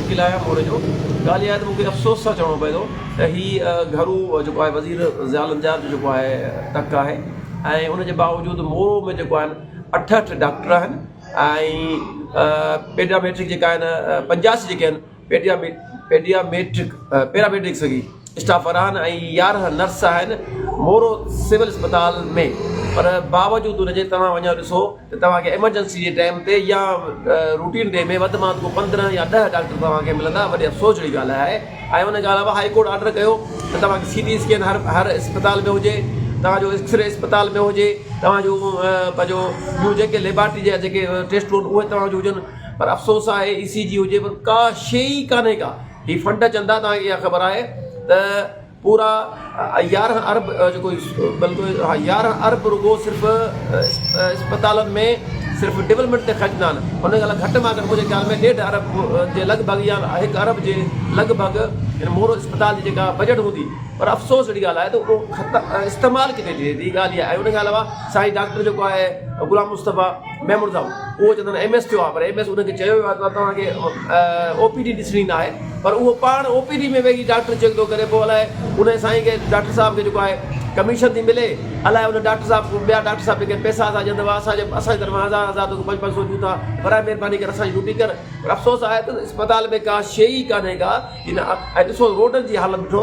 वकील आहियां मोरे जो। ॻाल्हि इहा आहे त मूंखे अफ़सोस सां चवणो पए थो त हीअ घरू जेको आहे वज़ीर ज़ियाउल अंजार जो जेको आहे टक आहे ऐं उनजे बावजूदि मोरो में जेको आहिनि 88 डॉक्टर आहिनि ऐं पेडियामेट्रिक जेका आहिनि 85 जेके आहिनि पैरामेट्रिक सॻी स्टाफ आहिनि ऐं 11 नर्स आहिनि मोरो सिविल अस्पताल में। पर बावजूदि उनजे तव्हां वञो ॾिसो त तव्हांखे एमरजेंसी जे टाइम ते या रूटीन डे में वधि में वधि 15 या 10 डॉक्टर तव्हांखे मिलंदा। वॾी अफ़सोस जहिड़ी ॻाल्हि आहे। ऐं उन खां अलावा हाई कोर्ट ऑर्डर कयो त तव्हांखे CT स्कैन हर अस्पताल में हुजे, तव्हांजो एक्सरे अस्पताल में हुजे, तव्हांजो पंहिंजो ॿियूं जेके लेबॉरेटरी जा जेके टेस्ट उहे तव्हांजो हुजनि। पर अफ़सोस आहे ECG हुजे पर का शइ ई कान्हे का। हीअ फंड चंदा तव्हांखे इहा ख़बर आहे त पूरा 11 अरब जेको बल्कि 11 अरब रुगो सिर्फ़ु अस्पतालनि में सिर्फ़ु डेवलपमेंट ते ख़र्चंदा आहिनि। उन ॻाल्हि घटि में घटि मुंहिंजे ख़्याल में 1.5 अरब जे लॻभॻि या 1 अरब जे लॻभॻि हिन मोरो अस्पताल जी जेका बजट हूंदी। पर अफ़सोस अहिड़ी ॻाल्हि आहे त उहो इस्तेमालु किथे थिए थी ॻाल्हि इहा आहे। उन खां अलावा साईं डॉक्टर जेको आहे गुलाम मुस्तफ़ा मेमूर साहब उहो चवंदा आहिनि MS थियो आहे। पर MS उनखे चयो वियो आहे त तव्हांखे OPD ॾिसणी न आहे। पर उहो पाण OPD में वेही डॉक्टर चेक थो करे। पोइ अलाए उन साईं खे डॉक्टर साहिब खे जेको आहे कमीशन थी मिले, अलाए उन डॉक्टर साहिब ॿिया डॉक्टर साहिब जेके पैसा असां ॾींदव असांजे तरफ़ां 1000 तो 500 ॾियूं था, बराए महिरबानी करे असांजी ड्यूटी कर। पर अफ़सोस आहे त अस्पताल में का शइ ई कान्हे का। हिन ऐं ॾिसो रोडनि जी हालत ॾिठो